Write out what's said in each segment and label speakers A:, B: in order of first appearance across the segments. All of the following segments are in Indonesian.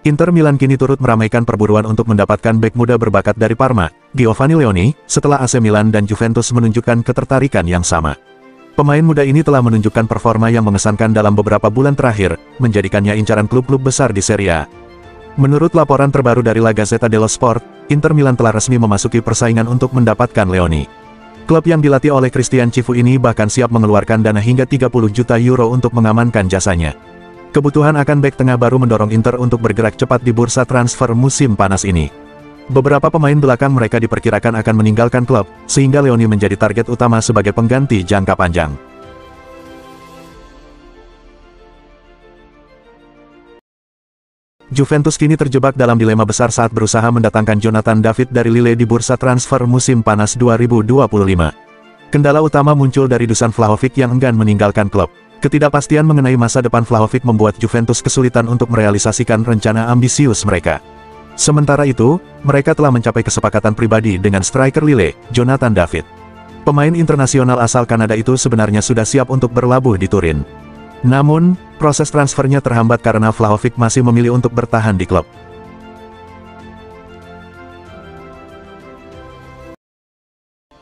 A: Inter Milan kini turut meramaikan perburuan untuk mendapatkan bek muda berbakat dari Parma, Giovanni Leoni, setelah AC Milan dan Juventus menunjukkan ketertarikan yang sama. Pemain muda ini telah menunjukkan performa yang mengesankan dalam beberapa bulan terakhir, menjadikannya incaran klub-klub besar di Serie A. Menurut laporan terbaru dari La Gazzetta dello Sport, Inter Milan telah resmi memasuki persaingan untuk mendapatkan Leoni. Klub yang dilatih oleh Christian Cifu ini bahkan siap mengeluarkan dana hingga 30 juta euro untuk mengamankan jasanya. Kebutuhan akan bek tengah baru mendorong Inter untuk bergerak cepat di bursa transfer musim panas ini. Beberapa pemain belakang mereka diperkirakan akan meninggalkan klub, sehingga Leoni menjadi target utama sebagai pengganti jangka panjang. Juventus kini terjebak dalam dilema besar saat berusaha mendatangkan Jonathan David dari Lille di bursa transfer musim panas 2025. Kendala utama muncul dari Dusan Vlahovic yang enggan meninggalkan klub. Ketidakpastian mengenai masa depan Vlahovic membuat Juventus kesulitan untuk merealisasikan rencana ambisius mereka. Sementara itu, mereka telah mencapai kesepakatan pribadi dengan striker Lille, Jonathan David. Pemain internasional asal Kanada itu sebenarnya sudah siap untuk berlabuh di Turin. Namun, proses transfernya terhambat karena Vlahovic masih memilih untuk bertahan di klub.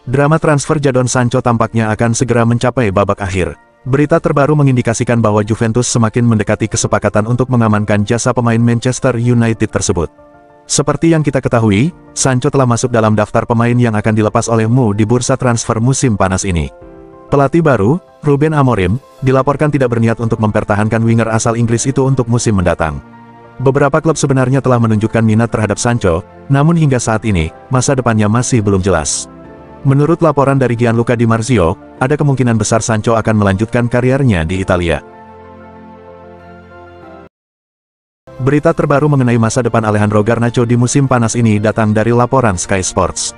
A: Drama transfer Jadon Sancho tampaknya akan segera mencapai babak akhir. Berita terbaru mengindikasikan bahwa Juventus semakin mendekati kesepakatan untuk mengamankan jasa pemain Manchester United tersebut. Seperti yang kita ketahui, Sancho telah masuk dalam daftar pemain yang akan dilepas oleh MU di bursa transfer musim panas ini. Pelatih baru, Ruben Amorim, dilaporkan tidak berniat untuk mempertahankan winger asal Inggris itu untuk musim mendatang. Beberapa klub sebenarnya telah menunjukkan minat terhadap Sancho, namun hingga saat ini, masa depannya masih belum jelas. Menurut laporan dari Gianluca Di Marzio, ada kemungkinan besar Sancho akan melanjutkan karirnya di Italia. Berita terbaru mengenai masa depan Alejandro Garnacho di musim panas ini datang dari laporan Sky Sports.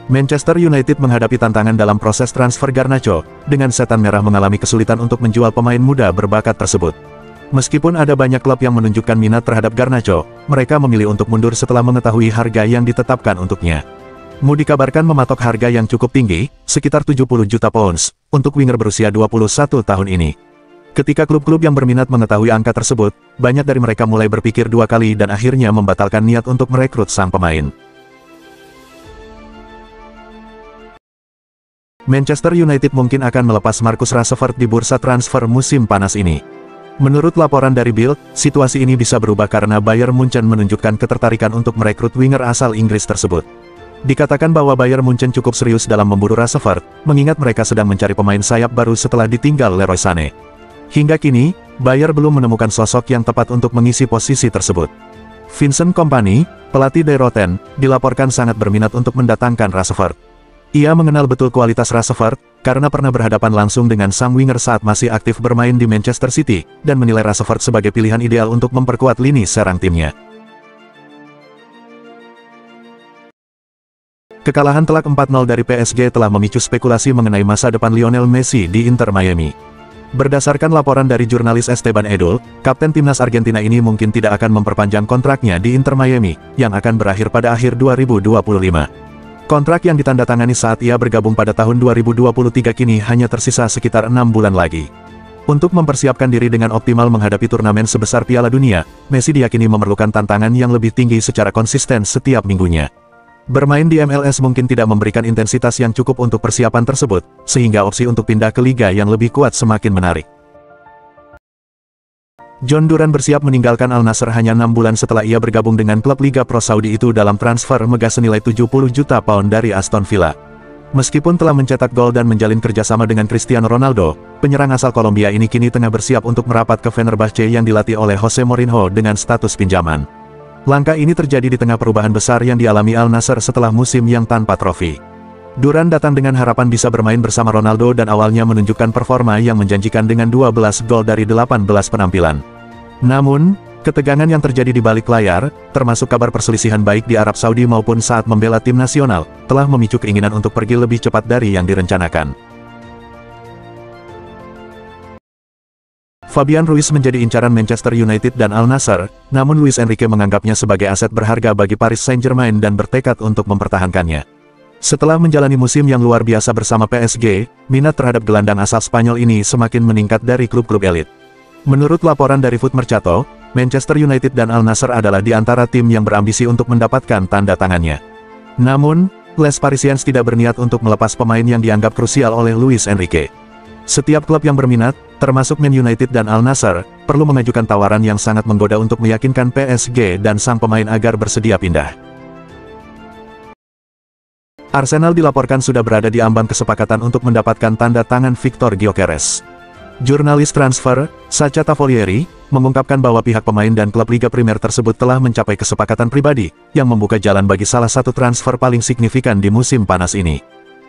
A: Manchester United menghadapi tantangan dalam proses transfer Garnacho, dengan setan merah mengalami kesulitan untuk menjual pemain muda berbakat tersebut. Meskipun ada banyak klub yang menunjukkan minat terhadap Garnacho, mereka memilih untuk mundur setelah mengetahui harga yang ditetapkan untuknya. MU dikabarkan mematok harga yang cukup tinggi, sekitar 70 juta pounds, untuk winger berusia 21 tahun ini. Ketika klub-klub yang berminat mengetahui angka tersebut, banyak dari mereka mulai berpikir dua kali dan akhirnya membatalkan niat untuk merekrut sang pemain. Manchester United mungkin akan melepas Marcus Rashford di bursa transfer musim panas ini. Menurut laporan dari Bild, situasi ini bisa berubah karena Bayern Munchen menunjukkan ketertarikan untuk merekrut winger asal Inggris tersebut. Dikatakan bahwa Bayern Munchen cukup serius dalam memburu Rashford, mengingat mereka sedang mencari pemain sayap baru setelah ditinggal Leroy Sané. Hingga kini, Bayern belum menemukan sosok yang tepat untuk mengisi posisi tersebut. Vincent Kompany, pelatih De Roten, dilaporkan sangat berminat untuk mendatangkan Rashford. Ia mengenal betul kualitas Rashford, karena pernah berhadapan langsung dengan sang winger saat masih aktif bermain di Manchester City, dan menilai Rashford sebagai pilihan ideal untuk memperkuat lini serang timnya. Kekalahan telak 4-0 dari PSG telah memicu spekulasi mengenai masa depan Lionel Messi di Inter Miami. Berdasarkan laporan dari jurnalis Esteban Edul, kapten timnas Argentina ini mungkin tidak akan memperpanjang kontraknya di Inter Miami, yang akan berakhir pada akhir 2025. Kontrak yang ditandatangani saat ia bergabung pada tahun 2023 kini hanya tersisa sekitar 6 bulan lagi. Untuk mempersiapkan diri dengan optimal menghadapi turnamen sebesar Piala Dunia, Messi diyakini memerlukan tantangan yang lebih tinggi secara konsisten setiap minggunya. Bermain di MLS mungkin tidak memberikan intensitas yang cukup untuk persiapan tersebut, sehingga opsi untuk pindah ke liga yang lebih kuat semakin menarik. John Duran bersiap meninggalkan Al Nassr hanya 6 bulan setelah ia bergabung dengan klub Liga Pro Saudi itu dalam transfer megah senilai 70 juta pound dari Aston Villa. Meskipun telah mencetak gol dan menjalin kerjasama dengan Cristiano Ronaldo, penyerang asal Kolombia ini kini tengah bersiap untuk merapat ke Fenerbahce yang dilatih oleh Jose Mourinho dengan status pinjaman. Langkah ini terjadi di tengah perubahan besar yang dialami Al Nassr setelah musim yang tanpa trofi. Duran datang dengan harapan bisa bermain bersama Ronaldo dan awalnya menunjukkan performa yang menjanjikan dengan 12 gol dari 18 penampilan. Namun, ketegangan yang terjadi di balik layar, termasuk kabar perselisihan baik di Arab Saudi maupun saat membela tim nasional, telah memicu keinginan untuk pergi lebih cepat dari yang direncanakan. Fabian Ruiz menjadi incaran Manchester United dan Al Nassr, namun Luis Enrique menganggapnya sebagai aset berharga bagi Paris Saint-Germain dan bertekad untuk mempertahankannya. Setelah menjalani musim yang luar biasa bersama PSG, minat terhadap gelandang asal Spanyol ini semakin meningkat dari klub-klub elit. Menurut laporan dari Foot Mercato, Manchester United dan Al Nassr adalah di antara tim yang berambisi untuk mendapatkan tanda tangannya. Namun, Les Parisiens tidak berniat untuk melepas pemain yang dianggap krusial oleh Luis Enrique. Setiap klub yang berminat, termasuk Man United dan Al Nassr, perlu mengajukan tawaran yang sangat menggoda untuk meyakinkan PSG dan sang pemain agar bersedia pindah. Arsenal dilaporkan sudah berada di ambang kesepakatan untuk mendapatkan tanda tangan Victor Gyökeres. Jurnalis transfer, Sacha Tavolieri, mengungkapkan bahwa pihak pemain dan klub Liga Primer tersebut telah mencapai kesepakatan pribadi, yang membuka jalan bagi salah satu transfer paling signifikan di musim panas ini.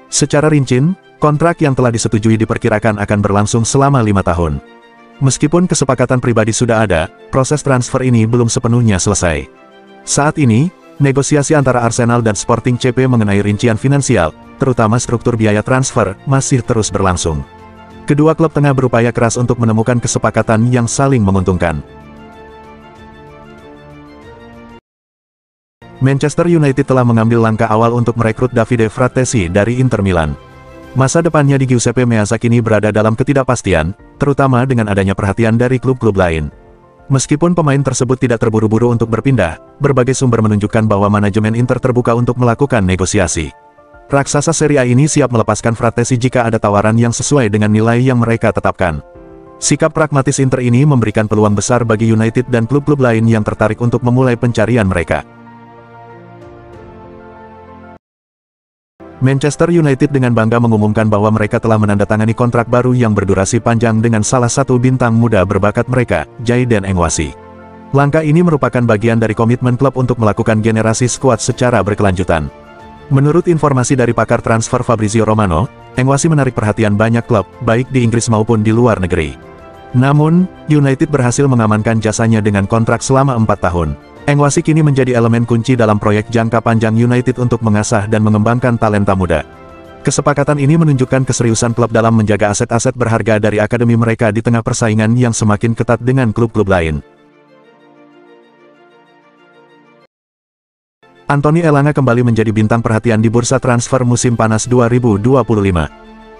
A: Secara rinci, kontrak yang telah disetujui diperkirakan akan berlangsung selama 5 tahun. Meskipun kesepakatan pribadi sudah ada, proses transfer ini belum sepenuhnya selesai. Saat ini, negosiasi antara Arsenal dan Sporting CP mengenai rincian finansial, terutama struktur biaya transfer, masih terus berlangsung. Kedua klub tengah berupaya keras untuk menemukan kesepakatan yang saling menguntungkan. Manchester United telah mengambil langkah awal untuk merekrut Davide Fratesi dari Inter Milan. Masa depannya di Giuseppe Meazza kini berada dalam ketidakpastian, terutama dengan adanya perhatian dari klub-klub lain. Meskipun pemain tersebut tidak terburu-buru untuk berpindah, berbagai sumber menunjukkan bahwa manajemen Inter terbuka untuk melakukan negosiasi. Raksasa Serie A ini siap melepaskan Fratesi jika ada tawaran yang sesuai dengan nilai yang mereka tetapkan. Sikap pragmatis Inter ini memberikan peluang besar bagi United dan klub-klub lain yang tertarik untuk memulai pencarian mereka. Manchester United dengan bangga mengumumkan bahwa mereka telah menandatangani kontrak baru yang berdurasi panjang dengan salah satu bintang muda berbakat mereka, Jayden Enguasi. Langkah ini merupakan bagian dari komitmen klub untuk melakukan generasi skuad secara berkelanjutan. Menurut informasi dari pakar transfer Fabrizio Romano, Enguasi menarik perhatian banyak klub, baik di Inggris maupun di luar negeri. Namun, United berhasil mengamankan jasanya dengan kontrak selama 4 tahun. Enguasi kini menjadi elemen kunci dalam proyek jangka panjang United untuk mengasah dan mengembangkan talenta muda. Kesepakatan ini menunjukkan keseriusan klub dalam menjaga aset-aset berharga dari akademi mereka di tengah persaingan yang semakin ketat dengan klub-klub lain. Anthony Elanga kembali menjadi bintang perhatian di bursa transfer musim panas 2025.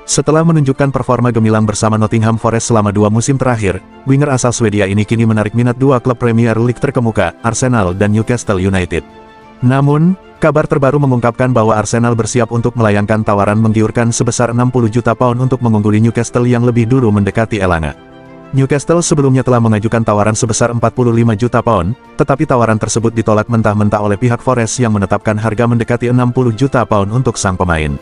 A: Setelah menunjukkan performa gemilang bersama Nottingham Forest selama 2 musim terakhir, winger asal Swedia ini kini menarik minat 2 klub Premier League terkemuka, Arsenal dan Newcastle United. Namun, kabar terbaru mengungkapkan bahwa Arsenal bersiap untuk melayangkan tawaran menggiurkan sebesar 60 juta pound untuk mengungguli Newcastle yang lebih dulu mendekati Elanga. Newcastle sebelumnya telah mengajukan tawaran sebesar 45 juta pound, tetapi tawaran tersebut ditolak mentah-mentah oleh pihak Forest yang menetapkan harga mendekati 60 juta pound untuk sang pemain.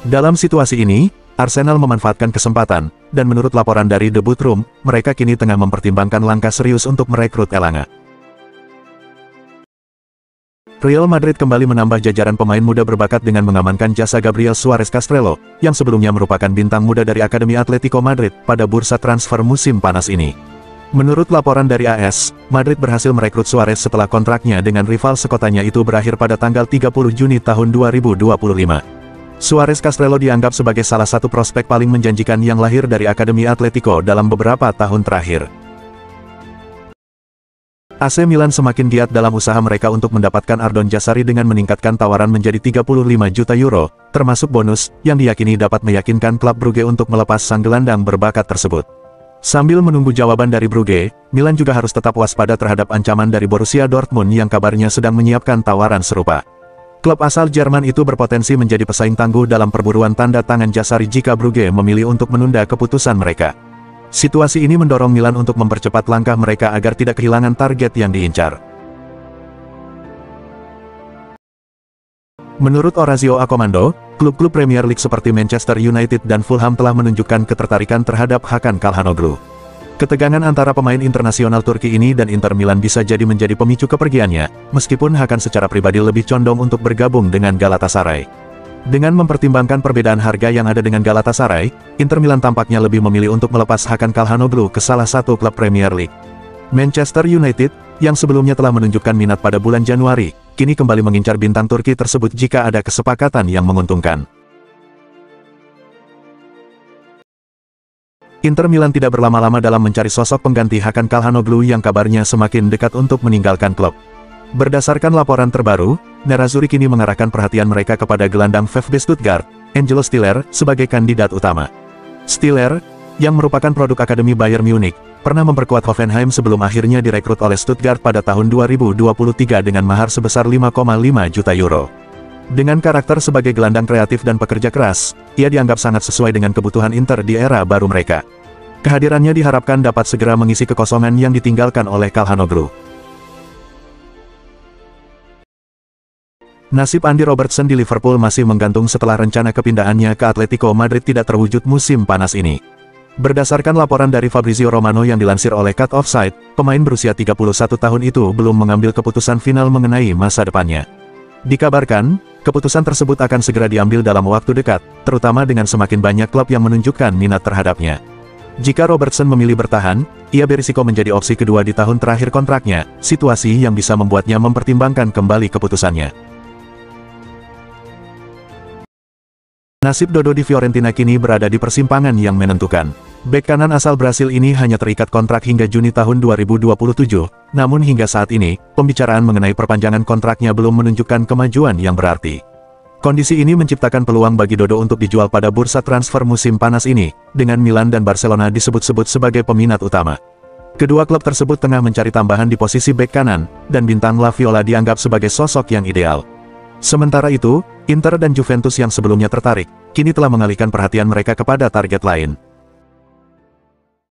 A: Dalam situasi ini, Arsenal memanfaatkan kesempatan, dan menurut laporan dari The Boot Room, mereka kini tengah mempertimbangkan langkah serius untuk merekrut Elanga. Real Madrid kembali menambah jajaran pemain muda berbakat dengan mengamankan jasa Gabriel Suarez Castrelo, yang sebelumnya merupakan bintang muda dari Akademi Atletico Madrid pada bursa transfer musim panas ini. Menurut laporan dari AS, Madrid berhasil merekrut Suarez setelah kontraknya dengan rival sekotanya itu berakhir pada tanggal 30 Juni tahun 2025. Suarez Castrelo dianggap sebagai salah satu prospek paling menjanjikan yang lahir dari Akademi Atletico dalam beberapa tahun terakhir. AC Milan semakin giat dalam usaha mereka untuk mendapatkan Ardon Jasari dengan meningkatkan tawaran menjadi 35 juta euro, termasuk bonus, yang diyakini dapat meyakinkan klub Brugge untuk melepas sang gelandang berbakat tersebut. Sambil menunggu jawaban dari Brugge, Milan juga harus tetap waspada terhadap ancaman dari Borussia Dortmund yang kabarnya sedang menyiapkan tawaran serupa. Klub asal Jerman itu berpotensi menjadi pesaing tangguh dalam perburuan tanda tangan Jasari jika Brugge memilih untuk menunda keputusan mereka. Situasi ini mendorong Milan untuk mempercepat langkah mereka agar tidak kehilangan target yang diincar. Menurut Orazio Accomando, klub-klub Premier League seperti Manchester United dan Fulham telah menunjukkan ketertarikan terhadap Hakan Calhanoglu. Ketegangan antara pemain internasional Turki ini dan Inter Milan bisa jadi menjadi pemicu kepergiannya, meskipun Hakan secara pribadi lebih condong untuk bergabung dengan Galatasaray. Dengan mempertimbangkan perbedaan harga yang ada dengan Galatasaray, Inter Milan tampaknya lebih memilih untuk melepas Hakan Calhanoglu ke salah satu klub Premier League. Manchester United, yang sebelumnya telah menunjukkan minat pada bulan Januari, kini kembali mengincar bintang Turki tersebut jika ada kesepakatan yang menguntungkan. Inter Milan tidak berlama-lama dalam mencari sosok pengganti Hakan Calhanoglu yang kabarnya semakin dekat untuk meninggalkan klub. Berdasarkan laporan terbaru, Nerazzurri kini mengarahkan perhatian mereka kepada gelandang VfB Stuttgart, Angelo Stiller, sebagai kandidat utama. Stiller, yang merupakan produk Akademi Bayern Munich, pernah memperkuat Hoffenheim sebelum akhirnya direkrut oleh Stuttgart pada tahun 2023 dengan mahar sebesar 5,5 juta euro. Dengan karakter sebagai gelandang kreatif dan pekerja keras, ia dianggap sangat sesuai dengan kebutuhan Inter di era baru mereka. Kehadirannya diharapkan dapat segera mengisi kekosongan yang ditinggalkan oleh Calhanoglu. Nasib Andy Robertson di Liverpool masih menggantung setelah rencana kepindahannya ke Atletico Madrid tidak terwujud musim panas ini. Berdasarkan laporan dari Fabrizio Romano yang dilansir oleh Cut Offside, pemain berusia 31 tahun itu belum mengambil keputusan final mengenai masa depannya. Dikabarkan, keputusan tersebut akan segera diambil dalam waktu dekat, terutama dengan semakin banyak klub yang menunjukkan minat terhadapnya. Jika Robertson memilih bertahan, ia berisiko menjadi opsi kedua di tahun terakhir kontraknya, situasi yang bisa membuatnya mempertimbangkan kembali keputusannya. Nasib Dodo di Fiorentina kini berada di persimpangan yang menentukan. Bek kanan asal Brasil ini hanya terikat kontrak hingga Juni tahun 2027, namun hingga saat ini, pembicaraan mengenai perpanjangan kontraknya belum menunjukkan kemajuan yang berarti. Kondisi ini menciptakan peluang bagi Dodo untuk dijual pada bursa transfer musim panas ini, dengan Milan dan Barcelona disebut-sebut sebagai peminat utama. Kedua klub tersebut tengah mencari tambahan di posisi bek kanan, dan bintang La Viola dianggap sebagai sosok yang ideal. Sementara itu, Inter dan Juventus yang sebelumnya tertarik, kini telah mengalihkan perhatian mereka kepada target lain.